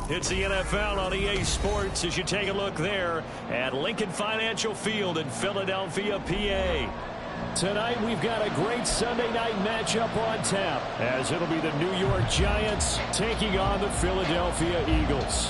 It's the NFL on EA Sports as you take a look there at Lincoln Financial Field in Philadelphia, PA. Tonight we've got a great Sunday night matchup on tap as it'll be the New York Giants taking on the Philadelphia Eagles.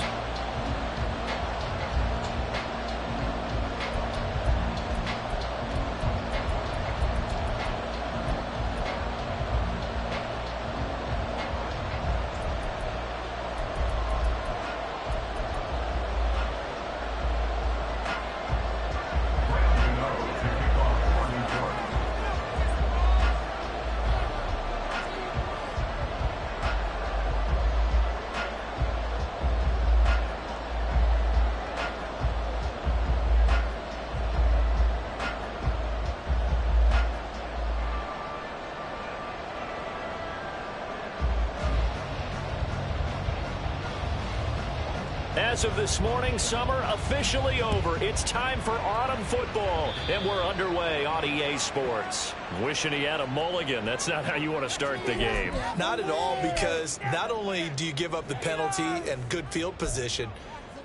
As of this morning, summer officially over. It's time for autumn football, and we're underway on EA Sports. Wishing he had a mulligan. That's not how you want to start the game. Not at all, because not only do you give up the penalty and good field position,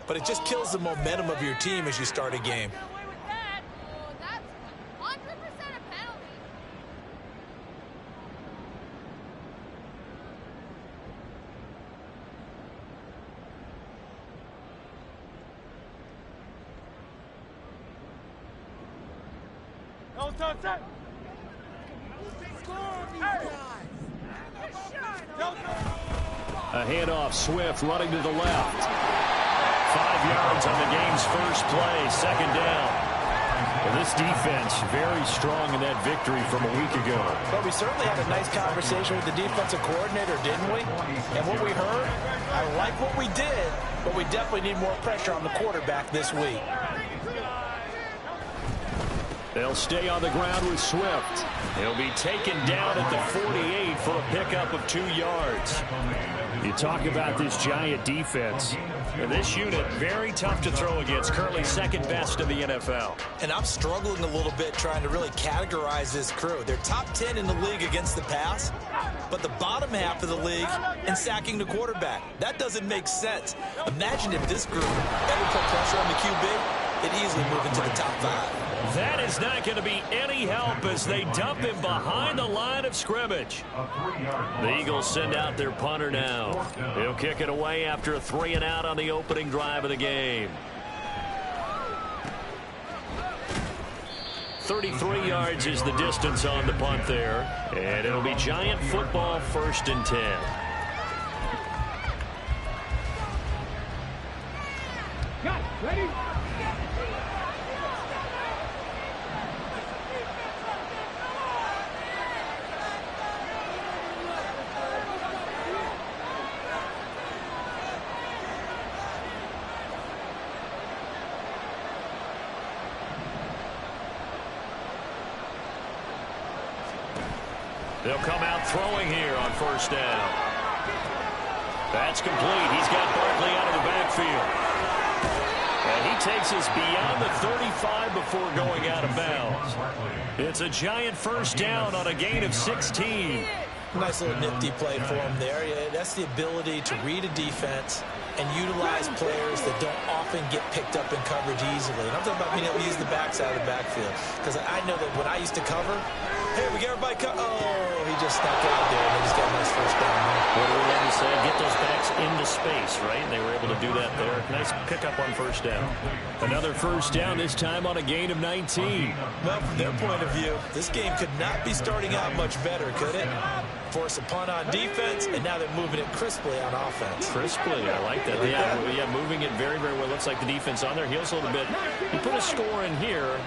but it just kills the momentum of your team as you start a game. A handoff, Swift running to the left. 5 yards on the game's first play, second down. Well, this defense very strong in that victory from a week ago. But we certainly had a nice conversation with the defensive coordinator, didn't we? And what we heard, I like what we did, but we definitely need more pressure on the quarterback this week. They'll stay on the ground with Swift. He'll be taken down at the 48 for a pickup of 2 yards. You talk about this Giant defense. And this unit, very tough to throw against, currently second best in the NFL. And I'm struggling a little bit trying to really categorize this crew. They're top 10 in the league against the pass, but the bottom half of the league in sacking the quarterback. That doesn't make sense. Imagine if this group ever put pressure on the QB, they'd easily move into the top 5. That is not going to be any help as they dump him behind the line of scrimmage. The Eagles send out their punter now. He'll kick it away after a 3-and-out on the opening drive of the game. 33 yards is the distance on the punt there. And it'll be Giant football, 1st and 10. Got it. Ready? They'll come out throwing here on 1st down. That's complete. He's got Barkley out of the backfield. And he takes us beyond the 35 before going out of bounds. It's a Giant 1st down on a gain of 16. Nice little nifty play for him there. Yeah, that's the ability to read a defense and utilize players that don't often get picked up in coverage easily. And I'm talking about being able to use the backside of the backfield. Because I know that when I used to cover, hey, we get everybody oh, he just stuck out there, and they just got a nice 1st down. What do we love to say? Get those backs into space, right? And they were able to do that there. Nice pickup on 1st down. Another 1st down, this time on a gain of 19. Well, from their point of view, this game could not be starting out much better, could it? Force a punt on defense, and now they're moving it crisply on offense. Crisply, I like that. Yeah, moving it very, very well. Looks like the defense on their heels a little bit. You put a score in here,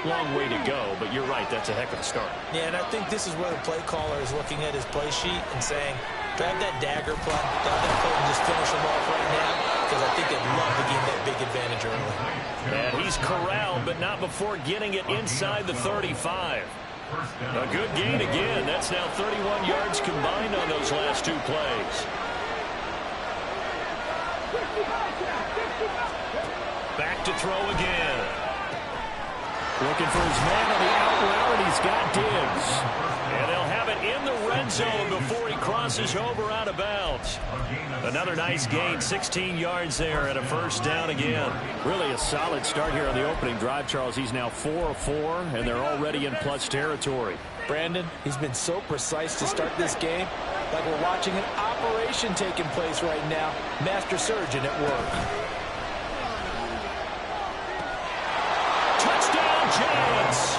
long way to go, but you're right, that's a heck of a start. Yeah, and I think this is where the play caller is looking at his play sheet and saying, grab that dagger play, grab that play and just finish them off right now, because I think they'd love to gain that big advantage early. And he's corralled, but not before getting it inside the 35. A good gain again. That's now 31 yards combined on those last 2 plays. Back to throw again. Looking for his man on the out route, and he's got Diggs. And they'll have it in the red zone before he crosses crosses over out of bounds. Another nice gain, 16 yards there and a first down again. Really a solid start here on the opening drive, Charles. He's now 4 of 4, and they're already in plus territory. Brandon, he's been so precise to start this game, like we're watching an operation taking place right now. Master surgeon at work. Touchdown, Giants!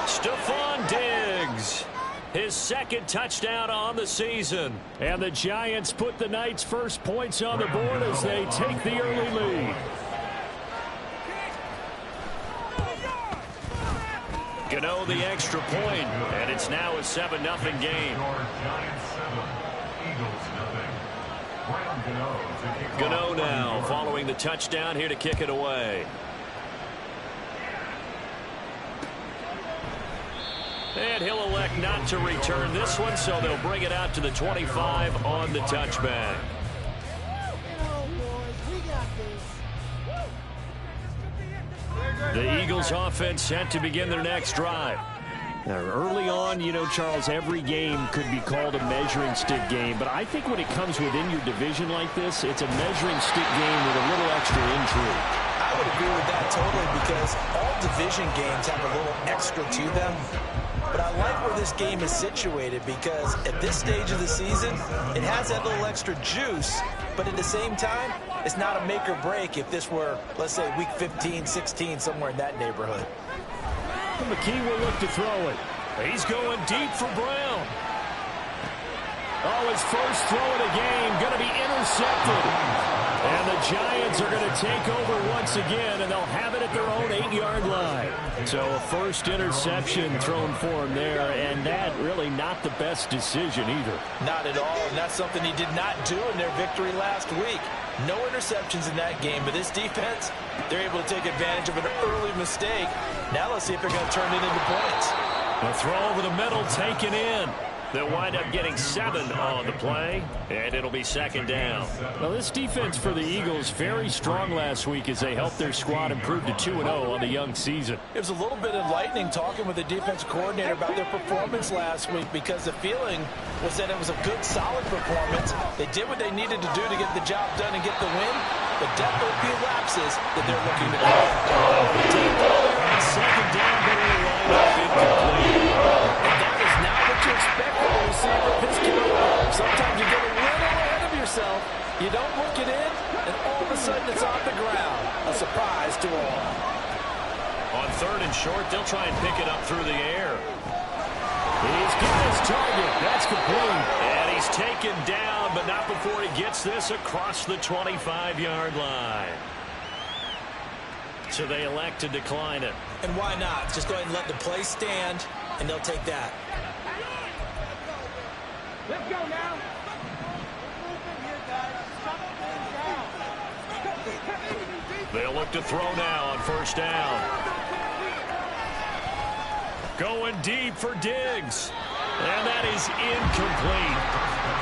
Stephon Diggs, his second touchdown on the season. And the Giants put the Knights' first points on the board as they take the early lead. Gano the extra point, and it's now a 7-0 game. Gano now following the touchdown here to kick it away. And he'll elect not to return this one, so they'll bring it out to the 25 on the touchback. The Eagles offense set to begin their next drive. Now, early on, you know, Charles, every game could be called a measuring stick game, but I think when it comes within your division like this, it's a measuring stick game with a little extra intrigue. I would agree with that totally, because all division games have a little extra to them. But I like where this game is situated, because at this stage of the season, it has that little extra juice, but at the same time, it's not a make or break if this were, let's say, week 15, 16, somewhere in that neighborhood. McKee will look to throw it. He's going deep for Brown. Oh, his first throw of the game going to be intercepted. And the Giants are going to take over once again, and they'll have it at their own 8-yard line. So a first interception thrown for him there, and that really not the best decision either. Not at all, and that's something he did not do in their victory last week. No interceptions in that game, but this defense, they're able to take advantage of an early mistake. Now let's see if they're going to turn it into points. A throw over the middle taken in. They'll wind up getting 7 on the play, and it'll be second down. Well, this defense for the Eagles very strong last week as they helped their squad improve to 2-0 on the young season. It was a little bit enlightening talking with the defensive coordinator about their performance last week, because the feeling was that it was a good, solid performance. They did what they needed to do to get the job done and get the win, but definitely a few lapses that they're looking to make. Second down, but it'll line up incomplete. And that is not what you expect from a receiver of his caliber. Sometimes you get a little ahead of yourself, you don't look it in, and all of a sudden it's off the ground. A surprise to all. On third and short, they'll try and pick it up through the air. He's got his target. That's complete. And he's taken down, but not before he gets this across the 25-yard line. So they elect to decline it. And why not? Just go ahead and let the play stand, and they'll take that. Let's go now. They'll look to throw now on first down. Going deep for Diggs. And that is incomplete.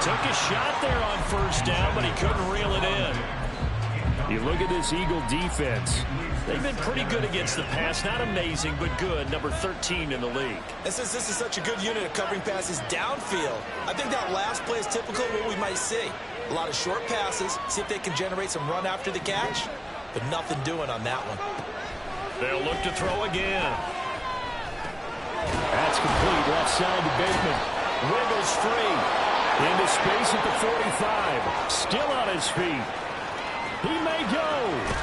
Took a shot there on first down, but he couldn't reel it in. You look at this Eagle defense. They've been pretty good against the pass. Not amazing, but good. Number 13 in the league. And since this is such a good unit of covering passes downfield, I think that last play is typical of what we might see. A lot of short passes, see if they can generate some run after the catch, but nothing doing on that one. They'll look to throw again. That's complete. Left side to Bateman. Wiggles free. Into space at the 45. Still on his feet. He may go.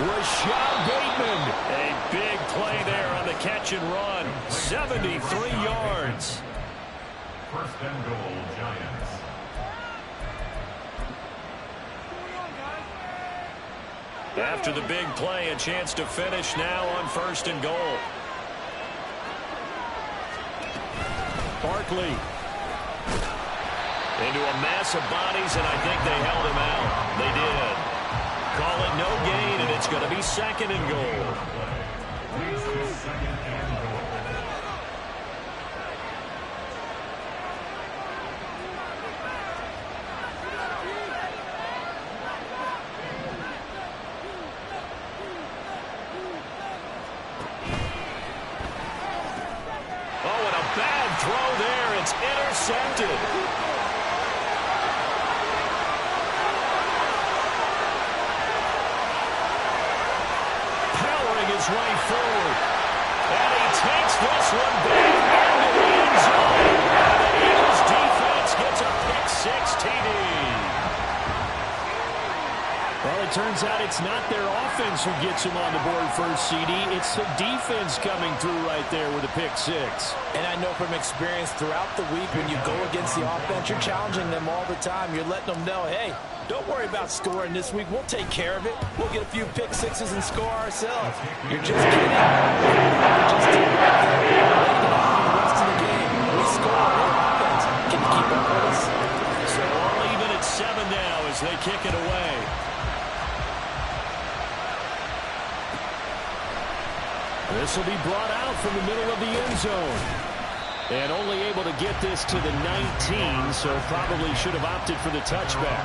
Rashad Bateman. A big play there on the catch and run. 73 yards. First and goal, Giants. After the big play, a chance to finish now on first and goal. Barkley. Into a mass of bodies, and I think they held him out. They did. Call it no gain, and it's going to be second and goal. Oh, and a bad throw there. It's intercepted. his way forward. And he takes this one back into the end zone. And the Eagles defense gets a pick-6 TD. Well, it turns out it's not their offense who gets him on the board first, CD. It's the defense coming through right there with a pick-6. And I know from experience throughout the week when you go against the offense, you're challenging them all the time. You're letting them know, hey, don't worry about scoring this week. We'll take care of it. We'll get a few pick-6s and score ourselves. You're just kidding. You just did right there. The rest of the game, we score on offense. Can you keep up with us? So all even at 7 now as they kick it away. This will be brought out from the middle of the end zone. And only able to get this to the 19, so probably should have opted for the touchback.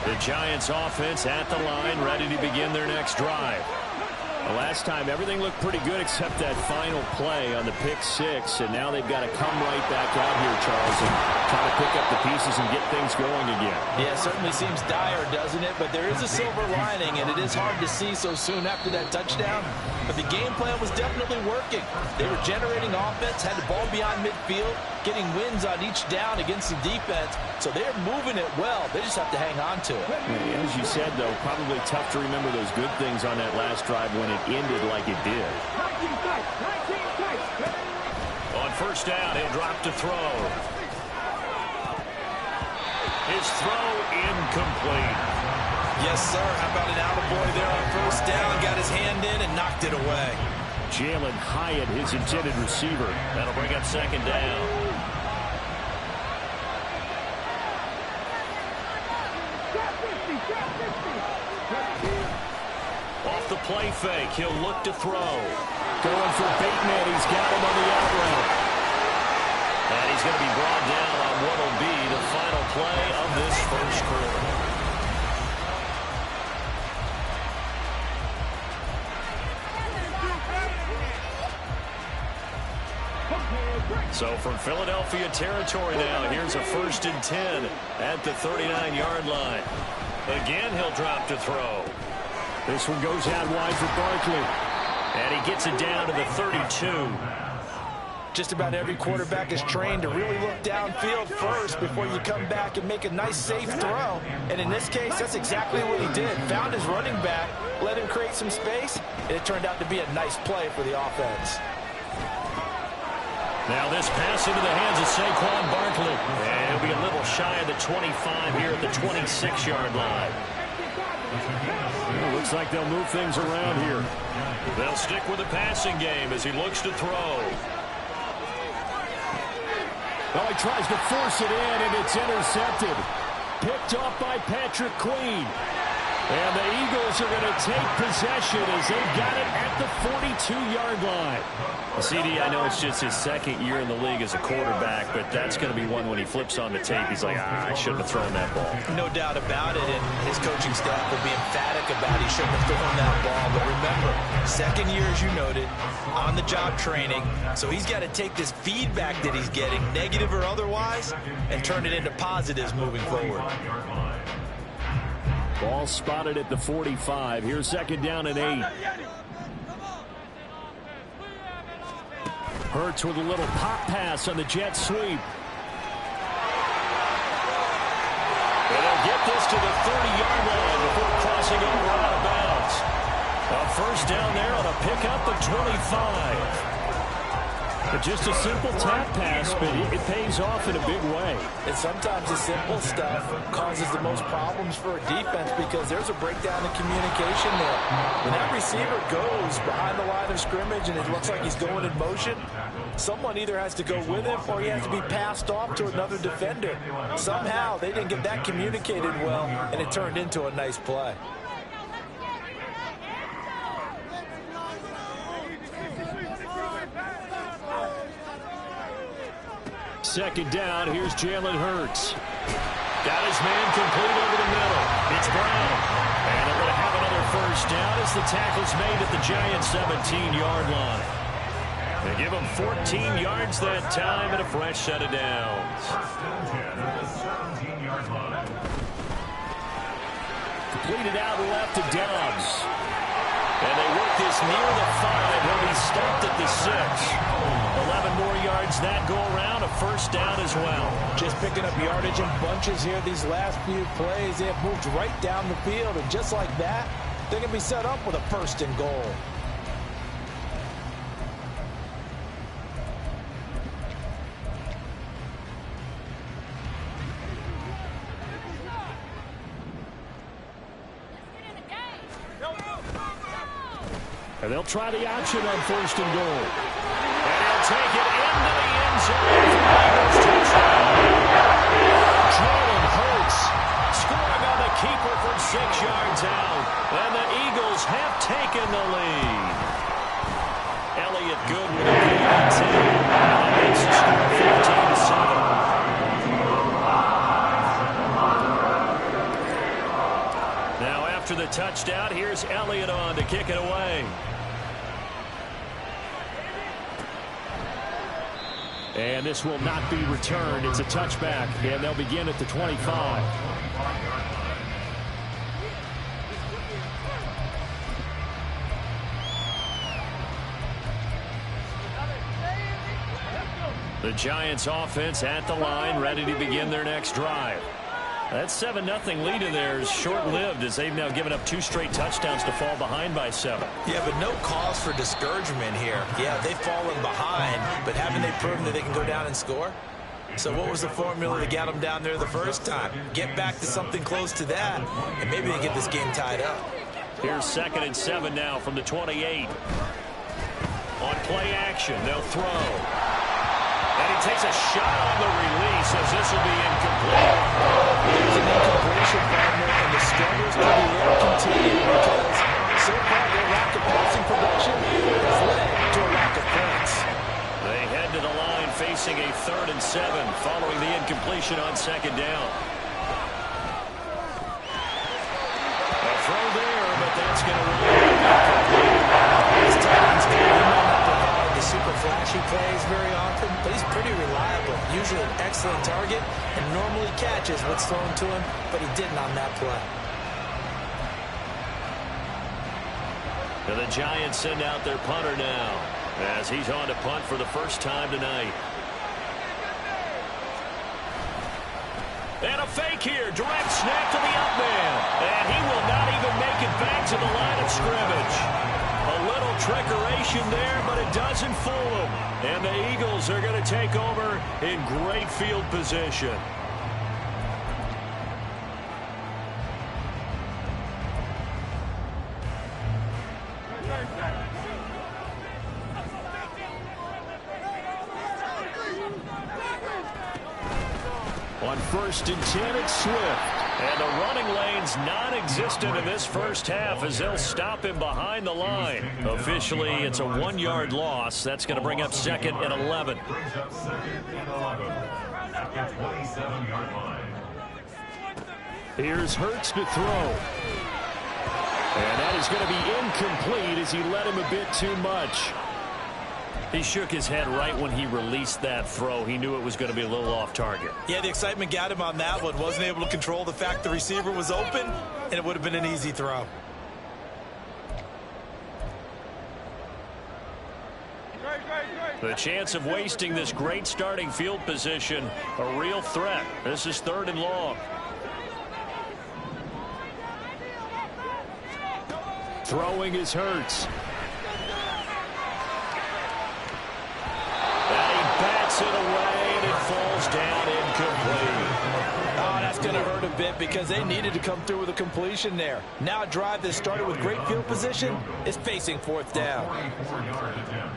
The Giants offense at the line, ready to begin their next drive. The last time, everything looked pretty good except that final play on the pick-6, and now they've got to come right back out here, Charles, and try to pick up the pieces and get things going again. Yeah, it certainly seems dire, doesn't it? But there is a silver lining, and it is hard to see so soon after that touchdown. But the game plan was definitely working. They were generating offense, had the ball beyond midfield, getting wins on each down against the defense. So they're moving it well. They just have to hang on to it. As you said, though, probably tough to remember those good things on that last drive when it ended like it did. On first down, he'll drop to throw. His throw incomplete. Yes, sir. How about an attaboy there on first down? Got his hand in and knocked it away. Jalen Hyatt, his intended receiver. That'll bring up second down. Off the play fake, he'll look to throw. Going for Bateman, he's got him on the out route. And he's going to be brought down on what will be the final play of this first quarter. So from Philadelphia territory now, here's a 1st and 10 at the 39-yard line. Again, he'll drop to throw. This one goes out wide for Barkley. And he gets it down to the 32. Just about every quarterback is trained to really look downfield first before you come back and make a nice, safe throw. And in this case, that's exactly what he did. Found his running back, let him create some space, and it turned out to be a nice play for the offense. Now this pass into the hands of Saquon Barkley. And he'll be a little shy of the 25 here at the 26-yard line. Well, looks like they'll move things around here. They'll stick with the passing game as he looks to throw. Well, he tries to force it in, and it's intercepted. Picked off by Patrick Queen. And the Eagles are going to take possession as they've got it at the 42-yard line. CD, I know it's just his second year in the league as a quarterback, but that's going to be one when he flips on the tape. He's like, I shouldn't have thrown that ball. No doubt about it, and his coaching staff will be emphatic about he shouldn't have thrown that ball. But remember, second year, as you noted, on-the-job training, so he's got to take this feedback that he's getting, negative or otherwise, and turn it into positives moving forward. Ball spotted at the 45. Here's second down and 8. Hurts with a little pop pass on the jet sweep. And they'll get this to the 30-yard line before crossing over out of bounds. A first down there on a pickup of 25. But just a simple tap pass, but it pays off in a big way. And sometimes the simple stuff causes the most problems for a defense because there's a breakdown in communication there. When that receiver goes behind the line of scrimmage and it looks like he's going in motion, someone either has to go with him or he has to be passed off to another defender. Somehow they didn't get that communicated well, and it turned into a nice play. Second down, here's Jalen Hurts. Got his man complete over the middle. It's Brown. And they're going to have another first down as the tackle's made at the Giants' 17-yard line. They give him 14 yards that time and a fresh set of downs. First and 10 at the 17-yard line. Completed out left to Dobbs. And they work this near the 5. He'll be stopped at the 6. 11 more yards that go around. A first down as well. Just picking up yardage in bunches here these last few plays. They have moved right down the field, and just like that, they're going to be set up with a first and goal. And they'll try the option on first and goal. And he'll take it into the end zone for the Eagles touchdown. Jalen Hurts scoring on the keeper from 6 yards out. And the Eagles have taken the lead. Elliott good with a PAT. And that makes the score 14-7. Now after the touchdown, here's Elliott on to kick it away. And this will not be returned. It's a touchback, and they'll begin at the 25. The Giants offense at the line, ready to begin their next drive. That 7-0 lead of theirs short-lived as they've now given up 2 straight touchdowns to fall behind by 7. Yeah, but no cause for discouragement here. Yeah, they've fallen behind, but haven't they proven that they can go down and score? So what was the formula to get them down there the first time? Get back to something close to that, and maybe they get this game tied up. Here's 2nd and 7 now from the 28. On play action, they'll throw. And he takes a shot on the release as this will be incomplete. There's an incompletion, partner, and the struggles to the air continue because so far their lack of passing production has led to a lack of points. They head to the line facing a 3rd and 7 following the incompletion on 2nd down. A throw there, but that's going to run incomplete. These Titans can not provide the super flashy plays very often, but he's pretty reliable. Usually an excellent target and normally catches what's thrown to him, but he didn't on that play. And the Giants send out their punter now as he's on to punt for the first time tonight. And a fake here. Direct snap to the up man. And he will not even make it back to the line of scrimmage. A little trickeration there, but it doesn't fool him. And the Eagles are going to take over in great field position. On 1st and 10, it's Swift. And the running lane's non-existent in this first half as they'll stop him behind the line. Officially, it's a 1-yard loss. That's going to bring up 2nd and 11. Brings up 2nd and 11 at the 27-yard line. Here's Hurts to throw. And that is going to be incomplete as he led him a bit too much. He shook his head right when he released that throw. He knew it was going to be a little off target. Yeah, the excitement got him on that one. Wasn't able to control the fact the receiver was open, and it would have been an easy throw. The chance of wasting this great starting field position, a real threat. This is 3rd and long. Throwing is Hurts. Bats it away, and it falls down incomplete. Oh, that's going to hurt a bit because they needed to come through with a completion there. Now a drive that started with great field position is facing 4th down. 44-yard attempt.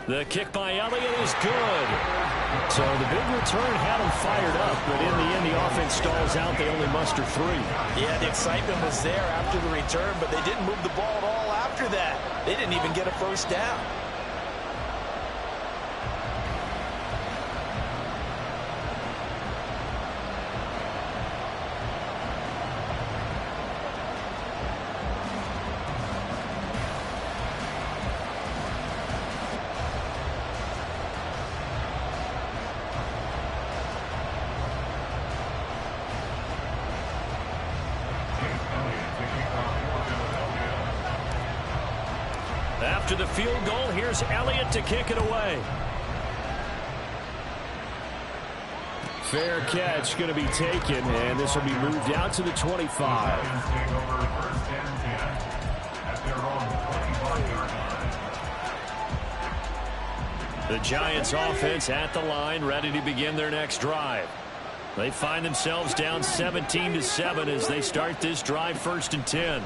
The kick by Elliott is good. So the big return had him fired up, but in the end, the offense stalls out. They only muster 3. Yeah, the excitement was there after the return, but they didn't move the ball at all after that. They didn't even get a first down. After the field goal, here's Elliott to kick it away. Fair catch going to be taken, and this will be moved out to the 25. The Giants offense at the line, ready to begin their next drive. They find themselves down 17-7 as they start this drive, 1st and 10.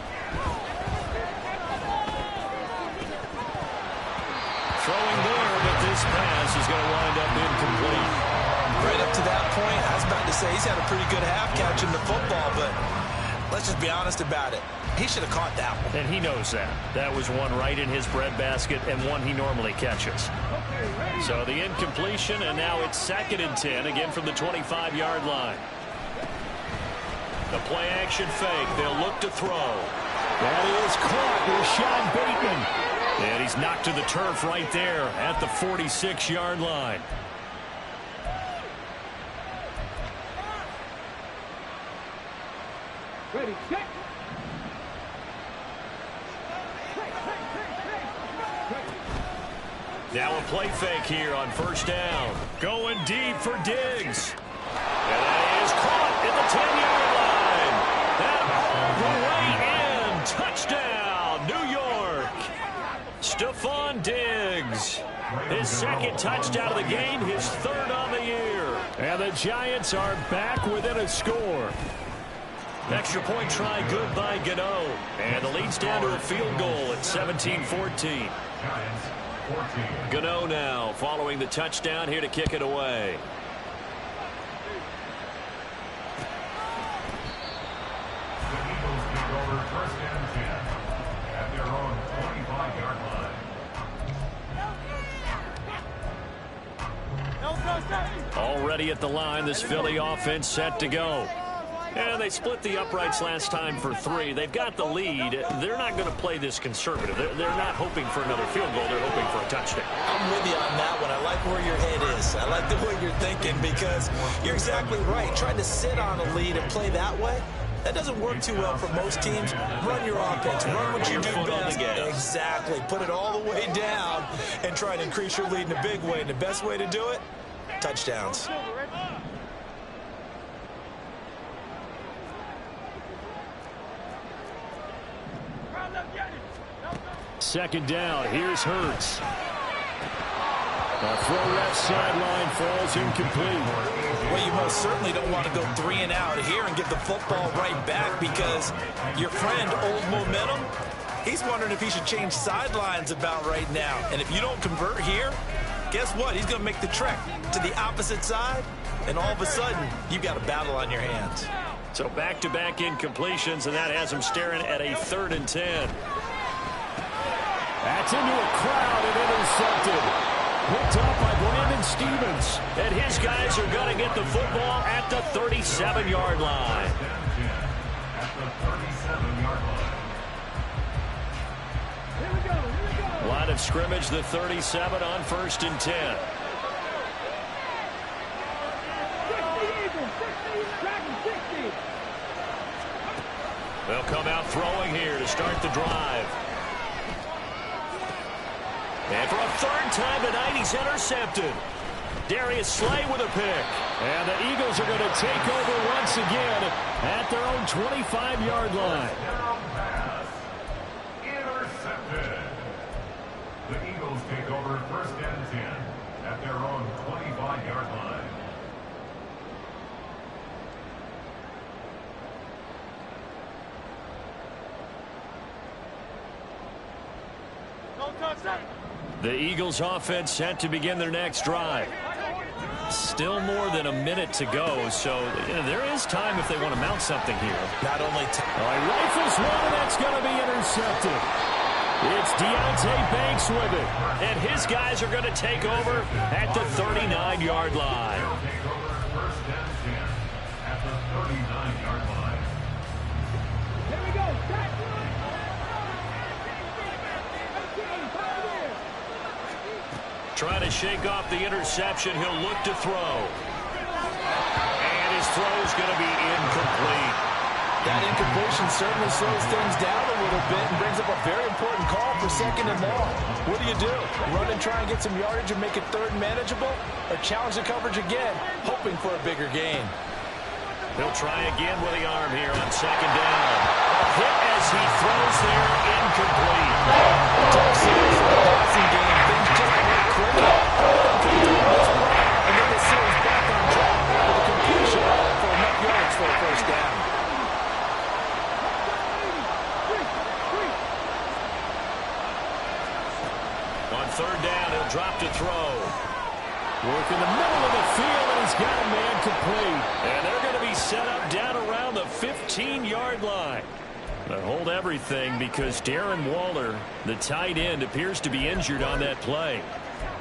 Throwing there, but this pass is going to wind up incomplete. Right up to that point, I was about to say he's had a pretty good half catching the football, but let's just be honest about it. He should have caught that one. And he knows that. That was one right in his breadbasket and one he normally catches. So the incompletion, and now it's 2nd and 10, again from the 25-yard line. The play-action fake. They'll look to throw. That is caught with Sean Bateman. And he's knocked to the turf right there at the 46-yard line. Ready, set. Now a play fake here on 1st down. Going deep for Diggs. And that is caught at the 10-yard line. That all the way in. Touchdown, New York. Stephon Diggs. His 2nd touchdown of the game, his 3rd on the year. And the Giants are back within a score. Extra point try good by Gano. And the lead's down to a field goal at 17-14. Gano now following the touchdown here to kick it away. The Eagles take over 1st and 10 at their own 25-yard line. Already at the line, this Philly offense set to go. And they split the uprights last time for 3. They've got the lead. They're not going to play this conservative. They're not hoping for another field goal. They're hoping for a touchdown. I'm with you on that one. I like where your head is. I like the way you're thinking because you're exactly right. Trying to sit on a lead and play that way, that doesn't work too well for most teams. Run your offense. Run what you do best. Exactly. Put it all the way down and try to increase your lead in a big way. And the best way to do it, touchdowns. 2nd down. Here's Hurts. The throw left sideline falls incomplete. Well, you most certainly don't want to go 3 and out here and get the football right back because your friend, Old Momentum, he's wondering if he should change sidelines about right now. And if you don't convert here, guess what? He's going to make the trek to the opposite side, and all of a sudden, you've got a battle on your hands. So back-to-back incompletions, and that has him staring at a 3rd and 10. That's into a crowd and intercepted. Picked up by Brandon Stevens. And his guys are going to get the football at the 37-yard line. At the 37-yard line. Here we go, here we go. Line of scrimmage, the 37 on 1st and 10. 60. They'll come out throwing here to start the drive. And for a 3rd time tonight, he's intercepted. Darius Slay with a pick. And the Eagles are going to take over once again at their own 25-yard line. Down pass. Intercepted. The Eagles take over 1st and 10 at their own 25-yard line. The Eagles offense set to begin their next drive. Still more than a minute to go, so there is time if they want to mount something here. Not only time. Rifles one, and that's going to be intercepted. It's Deontay Banks with it. And his guys are going to take over at the 39-yard line. Take over 1st and 10 at the 39-yard line. Here we go, set. Trying to shake off the interception. He'll look to throw. And his throw is going to be incomplete. That incompletion certainly slows things down a little bit and brings up a very important call for 2nd and long. What do? Run and try and get some yardage and make it 3rd and manageable? Or challenge the coverage again, hoping for a bigger gain? He'll try again with the arm here on 2nd down. A hit as he throws there, incomplete. Tough series for the passing game. Things just aren't clicking. And then the series back on track with a completion for enough yards for a 1st down. On 3rd down, he'll drop to throw. Work in the middle of the field, and he's got a man complete. And they're going to be set up down around the 15-yard line. But hold everything because Darren Waller, the tight end, appears to be injured on that play.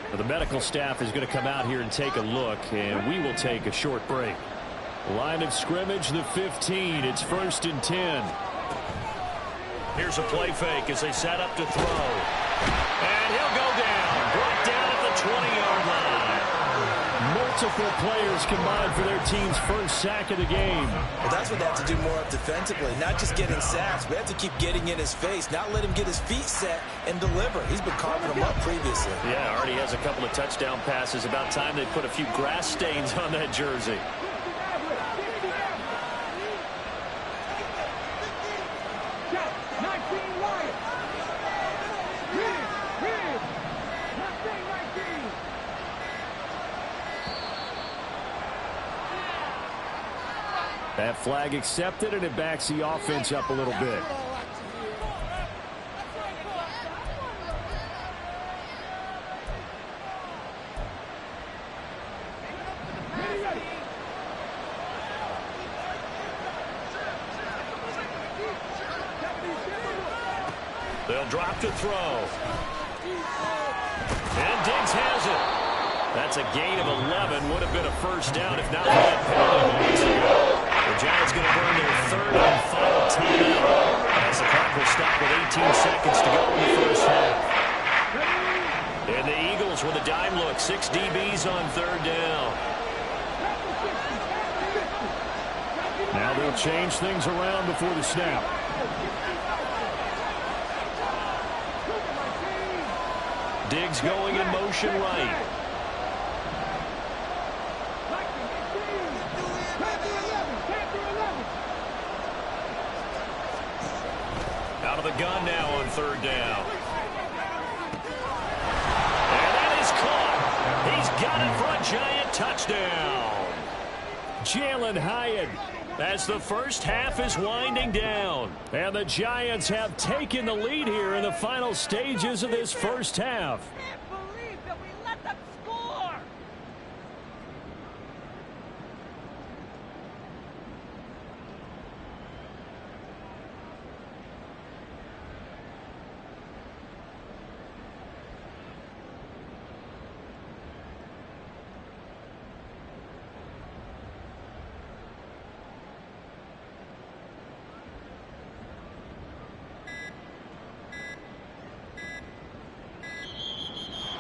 Well, the medical staff is going to come out here and take a look, and we will take a short break. Line of scrimmage, the 15. It's 1st and 10. Here's a play fake as they set up to throw. And he'll go down. Brought down at the 20-yard line. Multiple players combined for their team's 1st sack of the game. Well, that's what they have to do more of defensively. Not just getting sacks, but they have to keep getting in his face, not let him get his feet set and deliver. He's been carving them up previously. Yeah, already has a couple of touchdown passes. About time they put a few grass stains on that jersey. That flag accepted, and it backs the offense up a little bit. They'll drop to throw. And Diggs has it. That's a gain of 11. Would have been a 1st down if not for that penalty moments ago. The Giants going to burn their 3rd and final timeout as the clock will stop with 18 seconds to go in the 1st half. And the Eagles with a dime look. 6 DBs on 3rd down. Now they'll change things around before the snap. Diggs going in motion right. Out of the gun now on 3rd down. And that is caught. He's got it for a Giant touchdown. Jalen Hyatt as the 1st half is winding down. And the Giants have taken the lead here in the final stages of this 1st half. Can't believe that we let them score.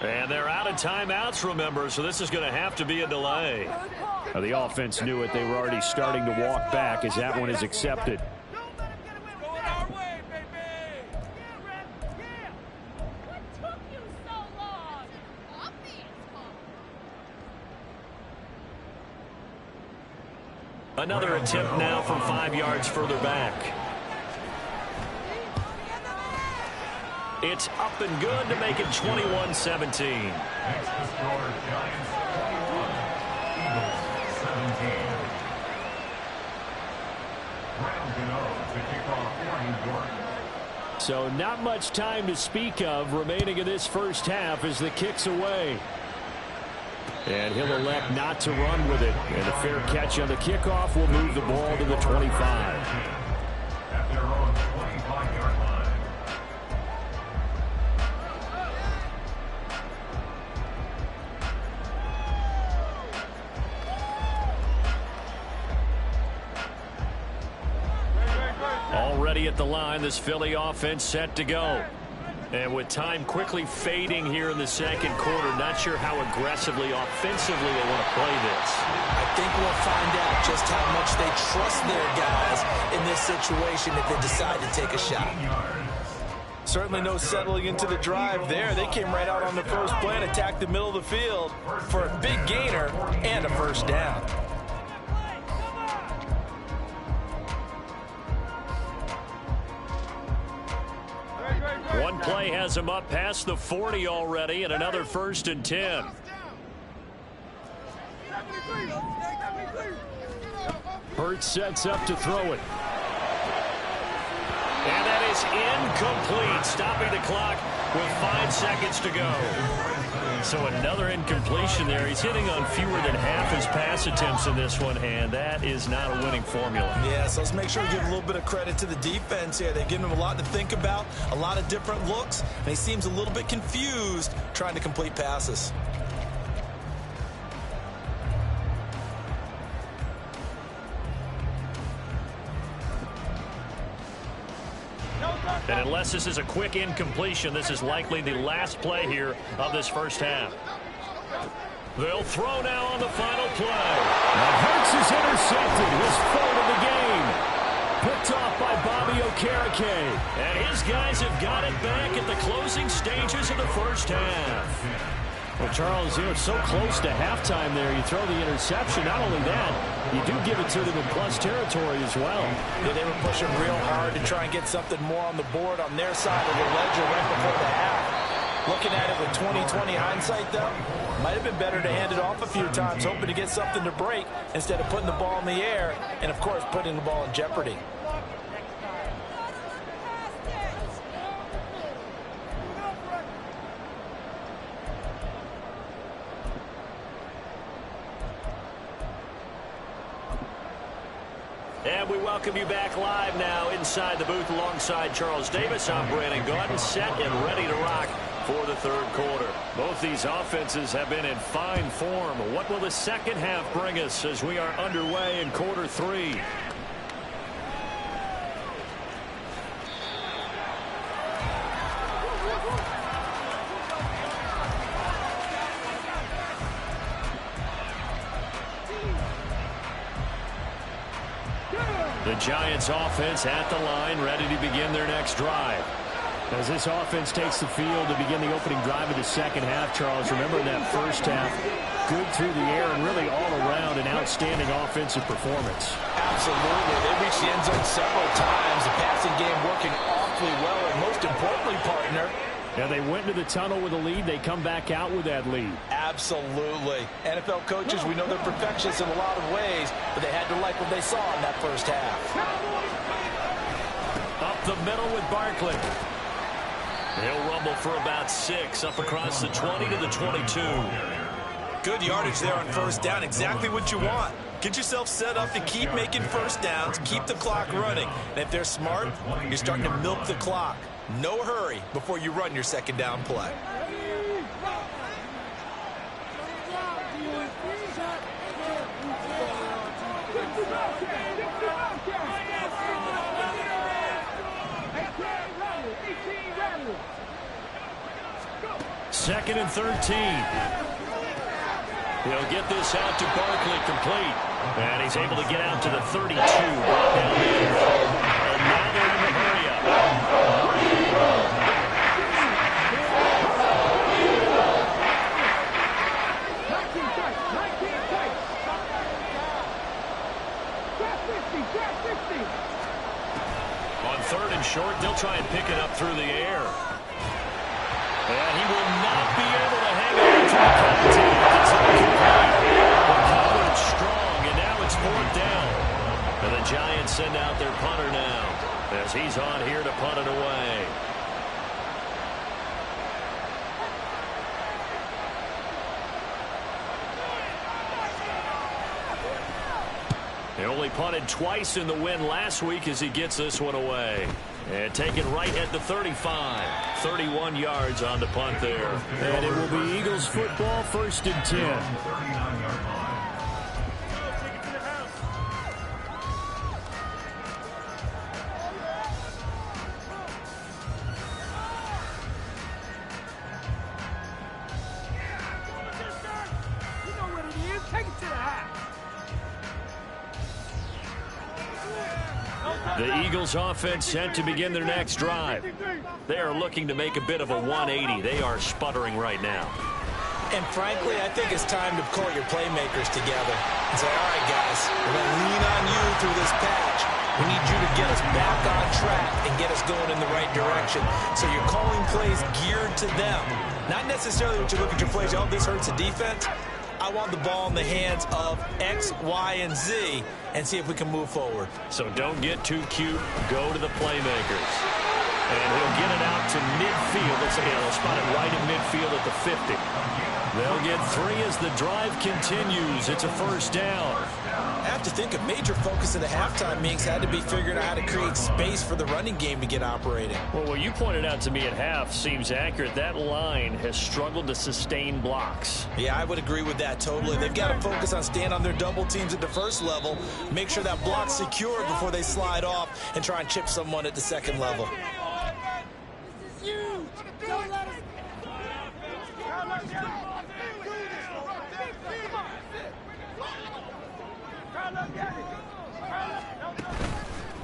And they're out of timeouts, remember, so this is going to have to be a delay. Now, the offense knew it. They were already starting to walk back as that one is accepted. Don't let him get away with it. Going our way, baby. Yeah, Red. Yeah. What took you so long? Another attempt now from 5 yards further back. It's up and good to make it 21-17. Makes the score Giants 21, Eagles 17. Round to go to kick off for New York. So not much time to speak of remaining in this 1st half as the kick's away. And he'll elect not to run with it. And a fair catch on the kickoff will move the ball to the 25. At their own 25-yard line. Already at the line, this Philly offense set to go. And with time quickly fading here in the 2nd quarter, not sure how aggressively, offensively they want to play this. I think we'll find out just how much they trust their guys in this situation if they decide to take a shot. Certainly no settling into the drive there. They came right out on the first play and attacked the middle of the field for a big gainer and a first down. One play has him up past the 40 already, and another 1st and 10. Hurts sets up to throw it. And that is incomplete, stopping the clock with 5 seconds to go. So another incompletion there. He's hitting on fewer than half his pass attempts in this one, and that is not a winning formula. Yeah, so let's make sure we give a little bit of credit to the defense here. They've given him a lot to think about, a lot of different looks, and he seems a little bit confused trying to complete passes. And unless this is a quick incompletion, this is likely the last play here of this first half. They'll throw now on the final play. Now Hurts is intercepted, his 3rd of the game. Picked off by Bobby Okereke. And his guys have got it back at the closing stages of the first half. Well, Charles, you know, so close to halftime there. You throw the interception. Not only that, you do give it to them in plus territory as well. Yeah, they were pushing real hard to try and get something more on the board on their side of the ledger right before the half. Looking at it with 20/20 hindsight, though, might have been better to hand it off a few times, hoping to get something to break instead of putting the ball in the air and, of course, putting the ball in jeopardy. And we welcome you back live now inside the booth alongside Charles Davis. I'm Brandon Gaudin, set and ready to rock for the 3rd quarter. Both these offenses have been in fine form. What will the second half bring us as we are underway in quarter 3? The Giants offense at the line, ready to begin their next drive. As this offense takes the field to begin the opening drive of the second half, Charles, remember in that first half, good through the air and really all around an outstanding offensive performance. Absolutely. They reached the end zone several times. The passing game working awfully well, and most importantly, partner, Yeah, they went into the tunnel with a lead. They come back out with that lead. absolutely. NFL coaches, we know they're perfectionists in a lot of ways, but they had to like what they saw in that first half. Up the middle with Barkley. He'll rumble for about 6 up across the 20 to the 22. Good yardage there on first down. Exactly what you want. Get yourself set up to keep making first downs, keep the clock running. And if they're smart, you're starting to milk the clock. No hurry before you run your second down play. Second and 13. He'll get this out to Barkley complete. And he's able to get out to the 32. Brought down there. And now they're in the hurry up. On 3rd and short, they'll try and pick it up through the air. And he will not be able to hang on to the contact. It's incomplete. The coverage strong, and now it's 4th down. And the Giants send out their punter now as he's on here to punt it away. He only punted twice in the win last week as he gets this one away. And taken right at the 35. 31 yards on the punt there. And it will be Eagles football, 1st and 10. You know what it is. Take it to the house. The Eagles offense set to begin their next drive. They are looking to make a bit of a 180. They are sputtering right now. And frankly, I think it's time to call your playmakers together and say, all right, guys, we're going to lean on you through this patch. We need you to get us back on track and get us going in the right direction. So you're calling plays geared to them. Not necessarily what you look at your plays, oh, this hurts the defense. I want the ball in the hands of X, Y, and Z and see if we can move forward. So don't get too cute. Go to the playmakers. And he'll get it out to midfield. Let's say they'll spot it right at midfield at the 50. They'll get 3 as the drive continues. It's a first down. I have to think a major focus of the halftime meetings had to be figuring out how to create space for the running game to get operating. Well, what you pointed out to me at half seems accurate. That line has struggled to sustain blocks. Yeah, I would agree with that totally. They've got to focus on staying on their double teams at the first level, make sure that block's secure before they slide off and try and chip someone at the second level. This is huge. Don't let us.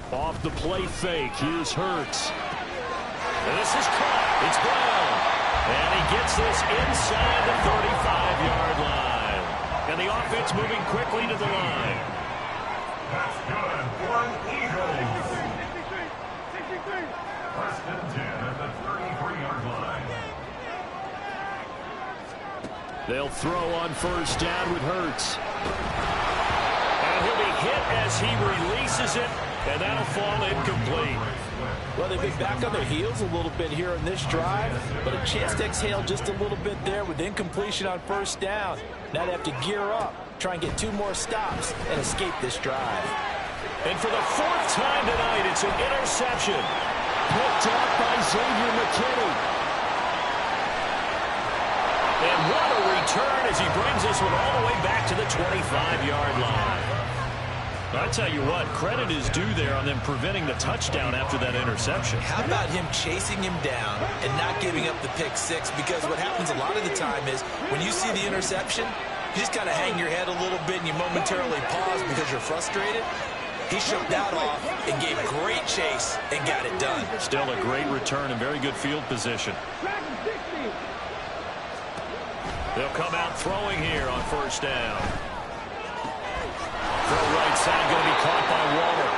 Off the play fake, here's Hurts. This is caught. It's Brown. And he gets this inside the 35-yard line. And the offense moving quickly to the line. That's good for an Eagles. First and 10 at the 33-yard line. They'll throw on first down with Hurts. And he'll be hit as he releases it, and that'll fall incomplete. Well, they've been back on their heels a little bit here in this drive, but a chance to exhale just a little bit there with incompletion on first down. Now they have to gear up, try and get 2 more stops, and escape this drive. And for the 4th time tonight, it's an interception. Picked up by Xavier McKinney. And what a return as he brings this one all the way back to the 25-yard line. I tell you what, credit is due there on them preventing the touchdown after that interception. How about him chasing him down and not giving up the pick 6? Because what happens a lot of the time is when you see the interception, you just kind of hang your head a little bit and you momentarily pause because you're frustrated. He shook that off and gave great chase and got it done. Still a great return and very good field position. They'll come out throwing here on first down. Throw right side going to be caught by Waller.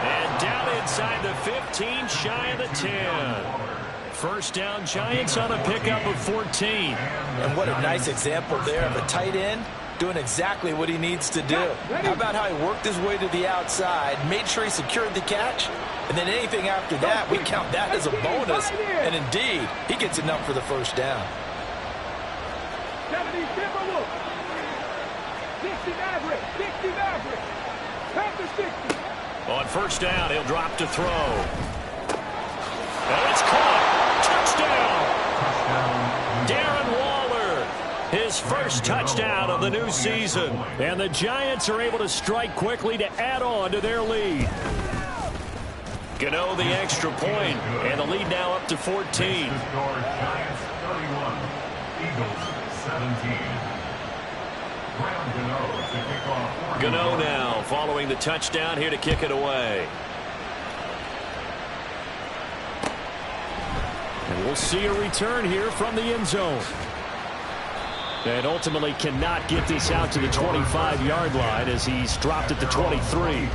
And down inside the 15, shy of the 10. First down, Giants on a pickup of 14. And what a nice example there of a tight end doing exactly what he needs to do. How about how he worked his way to the outside, made sure he secured the catch, and then anything after that, we count that as a bonus. And indeed, he gets enough for the first down. On first down, he'll drop to throw. And it's caught. Touchdown. Darren Waller, his first touchdown of the new season. And the Giants are able to strike quickly to add on to their lead. Gano the extra point, and the lead now up to 14. Giants 31, Eagles 17. Gano now following the touchdown here to kick it away. And we'll see a return here from the end zone. And ultimately cannot get this out to the 25-yard line as he's dropped at the 23.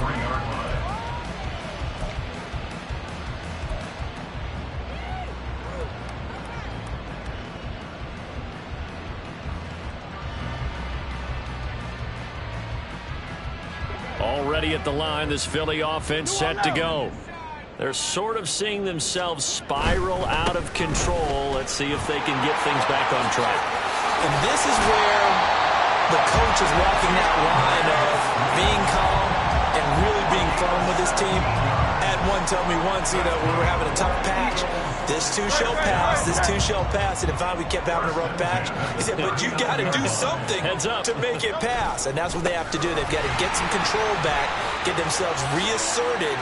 Already at the line, this Philly offense set to go. They're sort of seeing themselves spiral out of control. Let's see if they can get things back on track. And this is where the coach is walking that line of being calm and really being firm with his team. Had one tell me once, we were having a tough patch. This too shall pass, this too shall pass. And finally we kept having a rough patch. He said, but you got to do something to make it pass. And that's what they have to do. They've got to get some control back, get themselves reasserted,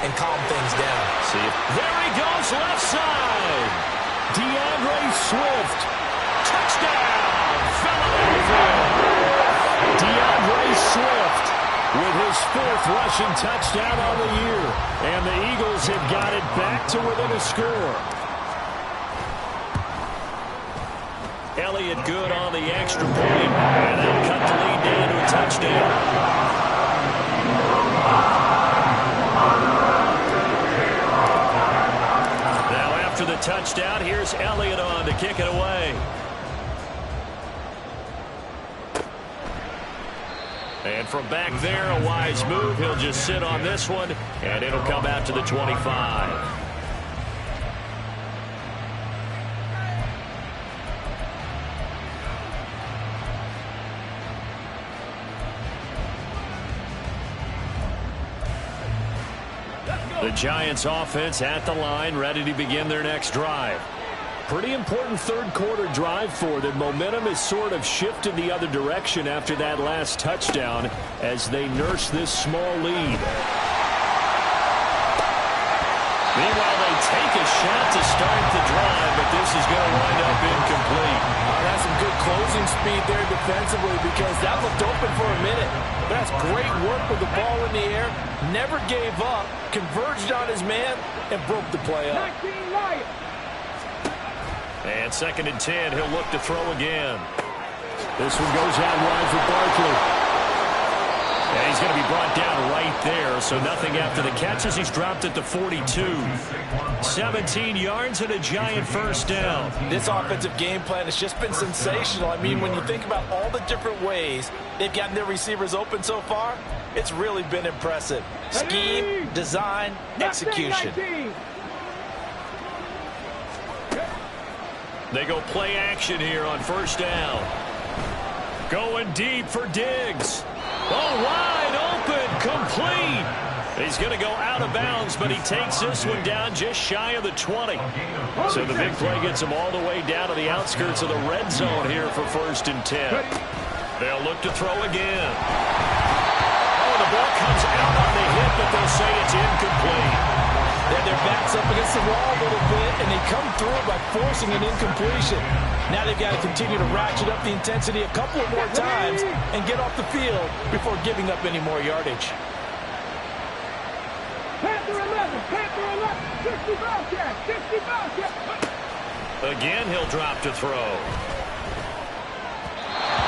and calm things down. See if there he goes, left side. DeAndre Swift. Touchdown, Philadelphia. DeAndre Swift with his 4th rushing touchdown on the year. And the Eagles have got it back to within a score. Elliott good on the extra point, and that'll cut the lead down to a touchdown. Now after the touchdown, here's Elliott on to kick it away. And from back there, a wise move. He'll just sit on this one, and it'll come out to the 25. The Giants offense at the line, ready to begin their next drive. Pretty important third-quarter drive for them. Momentum has sort of shifted the other direction after that last touchdown as they nurse this small lead. Meanwhile, they take a shot to start the drive, but this is going to wind up incomplete. That's some good closing speed there defensively because that looked open for a minute. But that's great work with the ball in the air. Never gave up, converged on his man, and broke the play up. And 2nd and 10, he'll look to throw again. This one goes out wide for Barkley. And he's going to be brought down right there, so nothing after the catches. He's dropped at the 42. 17 yards and a Giant first down. This offensive game plan has just been sensational. I mean, when you think about all the different ways they've gotten their receivers open so far, it's really been impressive. Scheme, design, execution. They go play action here on first down. Going deep for Diggs. Oh, wide open, complete. He's going to go out of bounds, but he takes this one down just shy of the 20. So the big play gets him all the way down to the outskirts of the red zone here for 1st and 10. They'll look to throw again. Oh, the ball comes out on the hit, but they'll say it's incomplete. Then their backs up against the wall a little bit, and they come through by forcing an incompletion. Now they've got to continue to ratchet up the intensity a couple of more times and get off the field before giving up any more yardage. Again, he'll drop to throw.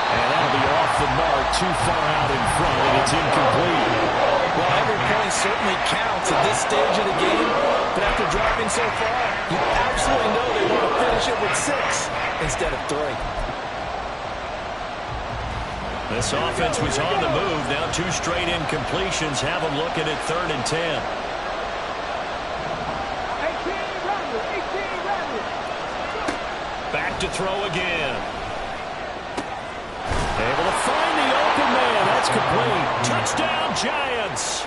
And that'll be off the mark, too far out in front, and it's incomplete. Well, every point certainly counts at this stage of the game, but after driving so far, you absolutely know they want to finish it with 6 instead of 3. This offense was on the move. Now 2 straight incompletions have them looking at 3rd and 10. Back to throw again. Able to find the open man. That's complete. Touchdown, Giants.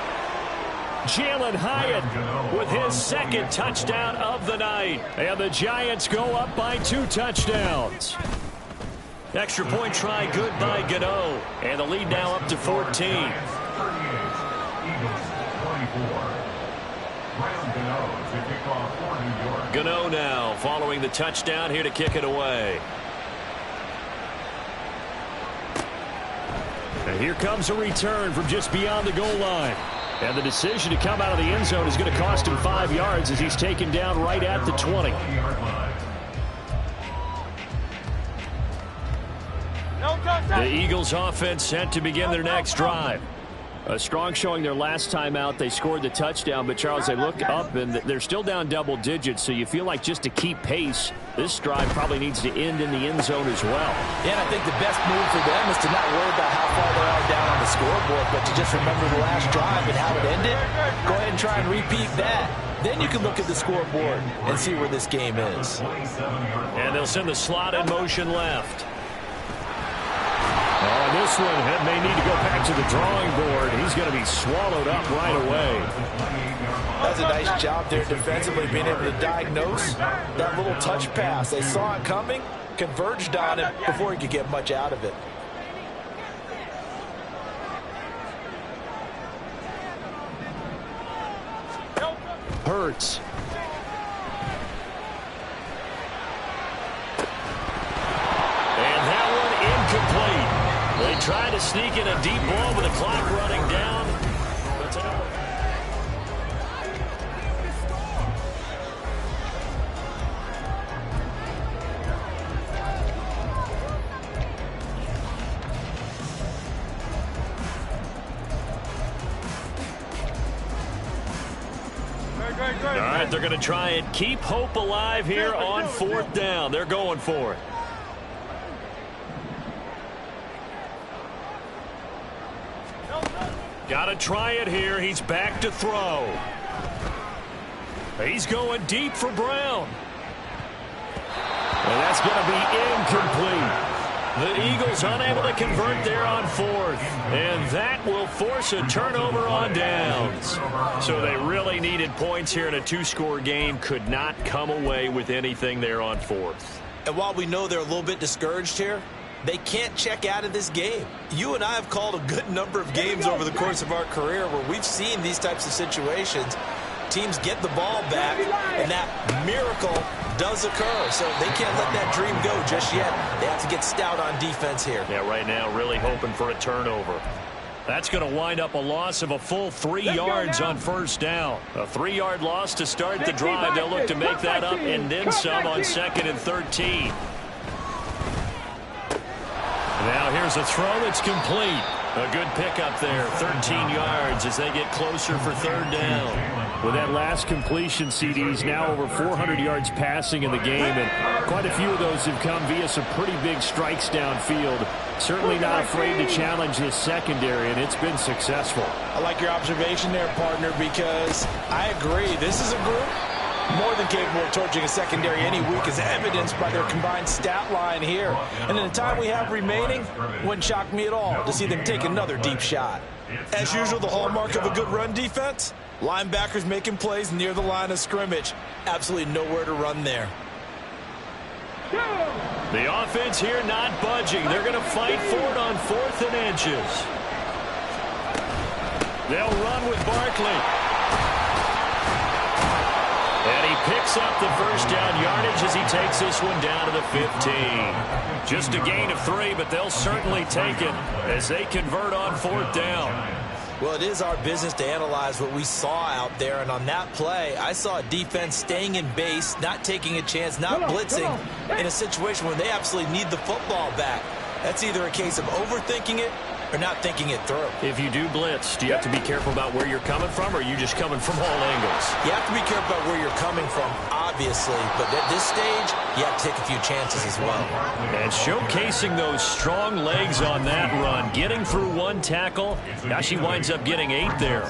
Jalen Hyatt with his 2nd touchdown of the night. And the Giants go up by 2 touchdowns. Extra point try good by Gano. And the lead now up to 14. Gano now following the touchdown here to kick it away. And here comes a return from just beyond the goal line. And the decision to come out of the end zone is going to cost him 5 yards as he's taken down right at the 20. The Eagles offense set to begin their next drive. A strong showing their last time out. They scored the touchdown, but Charles, they look up and they're still down double digits, so you feel like just to keep pace, this drive probably needs to end in the end zone as well. Yeah, and I think the best move for them is to not worry about how far they are down on the scoreboard, but to just remember the last drive and how it ended. Go ahead and try and repeat that. Then you can look at the scoreboard and see where this game is. And they'll send the slot in motion left. Oh, this one may need to go back to the drawing board. He's going to be swallowed up right away. That's a nice job there defensively, being able to diagnose that little touch pass. They saw it coming, converged on it before he could get much out of it. Hurts. And that one incomplete. They tried to sneak in a deep ball with the clock running down. All right, they're going to try and keep hope alive here on 4th down. They're going for it. Got to try it here. He's back to throw. He's going deep for Brown. And that's going to be incomplete. The Eagles unable to convert there on 4th. And that will force a turnover on downs. So they really needed points here in a 2-score game. Could not come away with anything there on 4th. And while we know they're a little bit discouraged here, they can't check out of this game. You and I have called a good number of games over the course of our career where we've seen these types of situations. Teams get the ball back, and that miracle does occur. So they can't let that dream go just yet. They have to get stout on defense here. Yeah, right now really hoping for a turnover. That's going to wind up a loss of a full 3 yards on 1st down. A 3-yard loss to start the drive. They'll look to make that up and then some on 2nd and 13. Now here's a throw that's complete. A good pickup there, 13 yards as they get closer for 3rd down. With that last completion, CD's now over 400 yards passing in the game, and quite a few of those have come via some pretty big strikes downfield. Certainly not afraid to challenge his secondary, and it's been successful. I like your observation there, partner, because I agree. This is a group more than capable of torching a secondary any week, as evidenced by their combined stat line here. And in the time we have remaining, wouldn't shock me at all to see them take another deep shot. As usual, the hallmark of a good run defense, linebackers making plays near the line of scrimmage. Absolutely nowhere to run there. The offense here not budging. They're going to fight for it on 4th and inches. They'll run with Barkley. And he picks up the 1st down yardage as he takes this one down to the 15. Just a gain of 3, but they'll certainly take it as they convert on 4th down. Well, it is our business to analyze what we saw out there, and on that play, I saw a defense staying in base, not taking a chance, not blitzing, in a situation where they absolutely need the football back. That's either a case of overthinking it or not thinking it through. If you do blitz, do you have to be careful about where you're coming from, or are you just coming from all angles? You have to be careful about where you're coming from, obviously, but at this stage, you have to take a few chances as well. And showcasing those strong legs on that run, getting through 1 tackle. Now she winds up getting 8 there.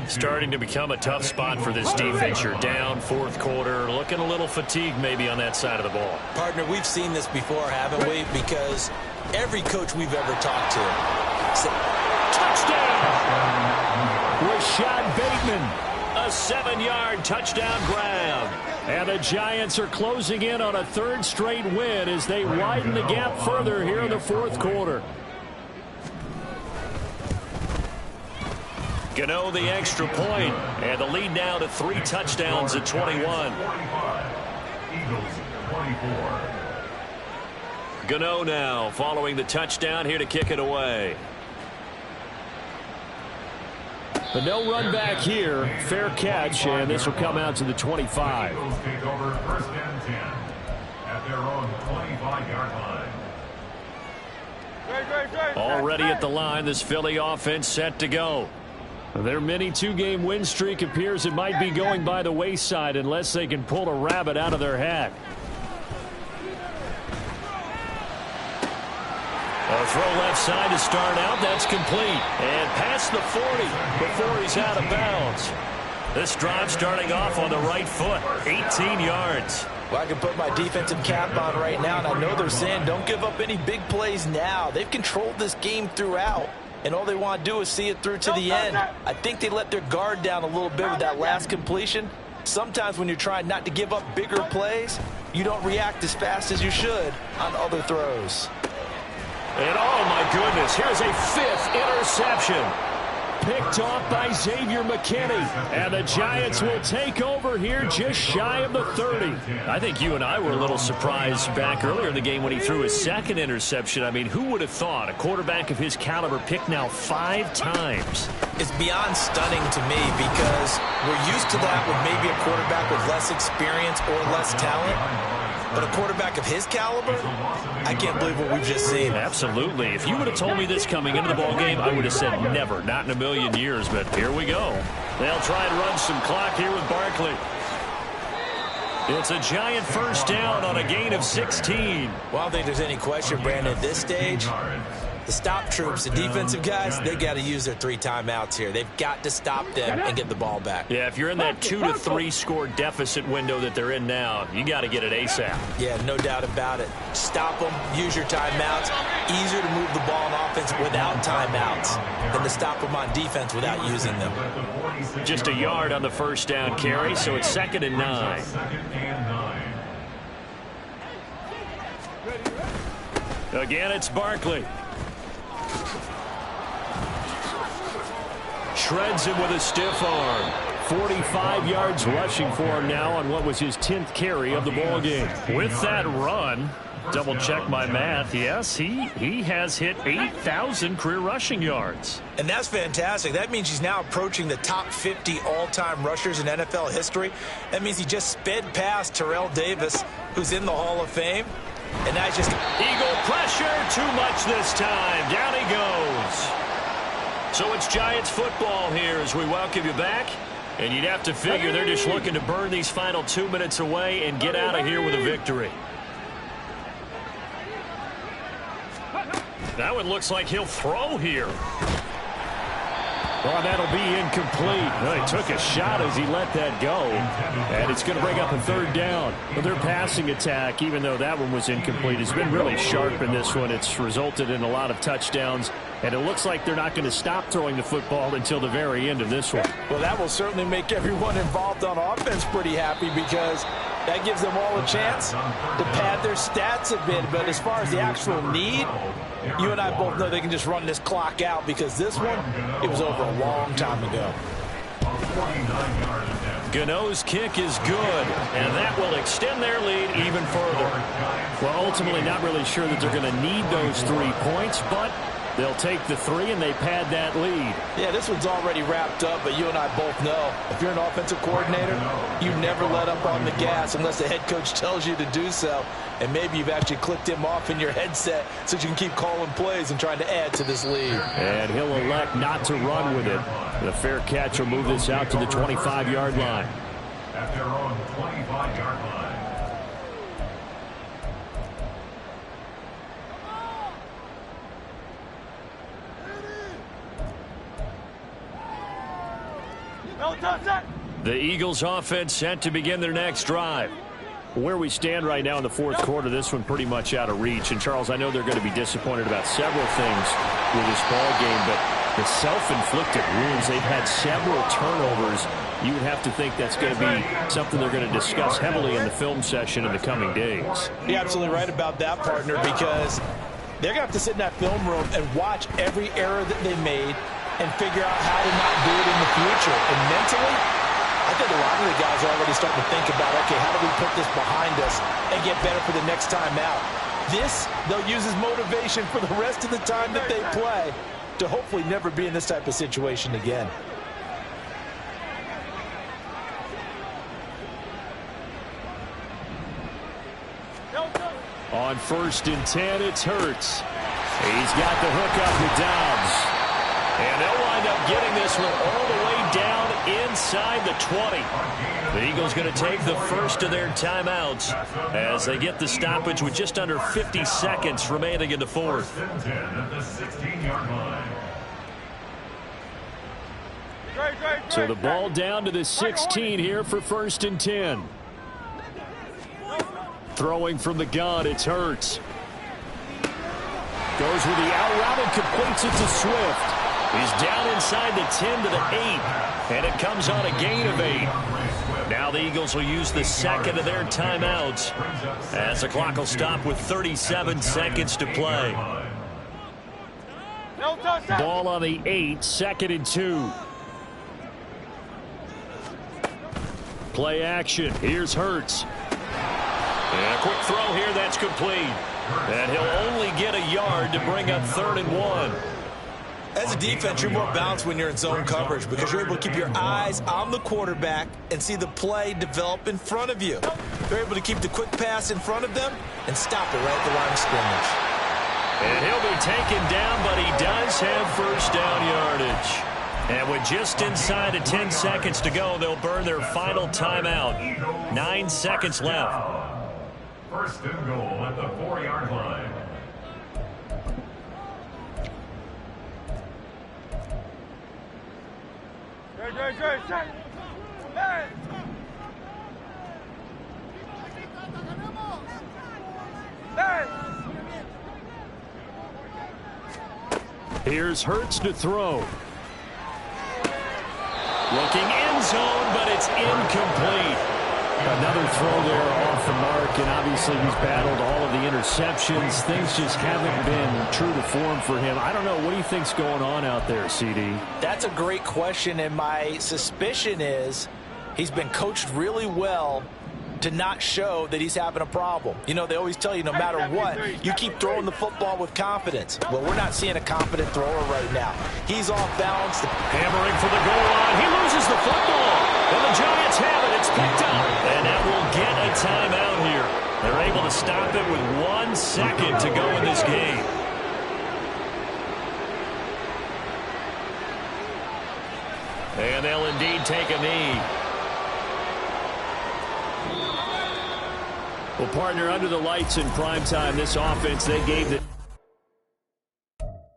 Starting to become a tough spot for this defense. You're down 4th quarter, looking a little fatigued maybe on that side of the ball. Partner, we've seen this before, haven't we? Because every coach we've ever talked to said, touchdown! Rashad Bateman, a 7-yard touchdown grab. And the Giants are closing in on a 3rd straight win as they widen the gap further here in the 4th quarter. Gano the extra point, and the lead now to 3 touchdowns at 21. Eagles 24. Gano now following the touchdown here to kick it away. But no run back here. Fair catch, and this will come out to the 25. Eagles take over 1st and 10 at their own 25-yard line. Already at the line, this Philly offense set to go. Their mini 2-game win streak appears it might be going by the wayside unless they can pull a rabbit out of their hat. A throw left side to start out. That's complete. And past the 40 before he's out of bounds. This drive starting off on the right foot. 18 yards. well, I can put my defensive cap on right now, and I know they're saying don't give up any big plays now. They've controlled this game throughout, and all they want to do is see it through to the end. I think they let their guard down a little bit with that last completion. Sometimes when you're trying not to give up bigger plays, you don't react as fast as you should on other throws. And oh my goodness, here's a 5th interception. picked off by Xavier McKinney. And the Giants will take over here just shy of the 30. I think you and I were a little surprised back earlier in the game when he threw his second interception. I mean, who would have thought a quarterback of his caliber picked now 5 times? It's beyond stunning to me because we're used to that with maybe a quarterback with less experience or less talent. But a quarterback of his caliber, I can't believe what we've just seen. Absolutely. If you would have told me this coming into the ballgame, I would have said never, not in a million years. But here we go. They'll try and run some clock here with Barkley. It's a Giant first down on a gain of 16. Well, I don't think there's any question, Brandon, at this stage, the stop troops, the defensive guys, they got to use their 3 timeouts here. They've got to stop them and get the ball back. Yeah, if you're in that 2 to 3 score deficit window that they're in now, you got to get it ASAP. Yeah, no doubt about it. Stop them, use your timeouts. Easier to move the ball on offense without timeouts than to stop them on defense without using them. Just a yard on the first down carry, so it's 2nd and 9. Again, it's Barkley. Shreds him with a stiff arm. 45 yards rushing for him now on what was his 10th carry of the ball game. With that run, double check my math, yes, he has hit 8,000 career rushing yards. And that's fantastic. That means he's now approaching the top 50 all-time rushers in NFL history. That means he just sped past Terrell Davis, who's in the Hall of Fame. And that's just Eagle pressure, too much this time. Down he goes. So it's Giants football here as we welcome you back. And you'd have to figure they're just looking to burn these final 2 minutes away and get out of here with a victory. That one looks like he'll throw here. Well, that'll be incomplete. Well, he took a shot as he let that go. And it's going to bring up a 3rd down. But their passing attack, even though that one was incomplete, has been really sharp in this one. It's resulted in a lot of touchdowns. And it looks like they're not going to stop throwing the football until the very end of this one. Well, that will certainly make everyone involved on offense pretty happy because that gives them all a chance to pad their stats a bit. But as far as the actual need, you and I both know they can just run this clock out because this one, it was over a long time ago. Gano's kick is good, and that will extend their lead even further. Well, ultimately not really sure that they're going to need those 3 points, but they'll take the 3 and they pad that lead. Yeah, this one's already wrapped up, but you and I both know if you're an offensive coordinator, you never let up on the gas unless the head coach tells you to do so. And maybe you've actually clicked him off in your headset so you can keep calling plays and trying to add to this lead. And he'll elect not to run with it. The fair catch will move this out to the 25-yard line. At their own 25-yard line. The Eagles offense set to begin their next drive. Where we stand right now in the 4th quarter, this one pretty much out of reach. And, Charles, I know they're going to be disappointed about several things with this ball game, but the self-inflicted wounds, they've had several turnovers. You would have to think that's going to be something they're going to discuss heavily in the film session in the coming days. You're absolutely right about that, partner, because they're going to have to sit in that film room and watch every error that they made and figure out how to not do it in the future. And mentally, I think a lot of the guys are already starting to think about, okay, how do we put this behind us and get better for the next time out? This, they'll use as motivation for the rest of the time that they play to hopefully never be in this type of situation again. On 1st and 10, it's Hurts. He's got the hook up to Dobbs. And they'll wind up getting this one all the way down inside the 20. The Eagles going to take the first of their timeouts as they get the stoppage with just under 50 seconds remaining in the 4th. So the ball down to the 16 here for 1st and 10. Throwing from the gun, it's Hurts. Goes with the out route and completes it to Swift. He's down inside the 10 to the 8, and it comes on a gain of 8. Now the Eagles will use the 2nd of their timeouts as the clock will stop with 37 seconds to play. Ball on the 8, 2nd and 2. Play action. Here's Hurts. And a quick throw here, that's complete. And he'll only get a yard to bring up 3rd and 1. As a defense, you're more balanced when you're in zone coverage because you're able to keep your eyes on the quarterback and see the play develop in front of you. They're able to keep the quick pass in front of them and stop it right at the line of scrimmage. And he'll be taken down, but he does have 1st down yardage. And with just inside of 10 seconds to go, they'll burn their final timeout. 9 seconds left. 1st and goal at the 4-yard line. Here's Hurts to throw. Looking end zone, but it's incomplete. Another throw there off the mark, and obviously he's battled all of the interceptions. Things just haven't been true to form for him. I don't know. What do you think's going on out there, CD? That's a great question, and my suspicion is he's been coached really well to not show that he's having a problem. You know, they always tell you no matter what, you keep throwing the football with confidence. Well, we're not seeing a confident thrower right now. He's off balance. Hammering for the goal line. He loses the football. And the Giants have it. It's picked up. And that will get a timeout here. They're able to stop it with 1 second to go in this game. And they'll indeed take a knee. Well, partner, under the lights in primetime, this offense, they gave the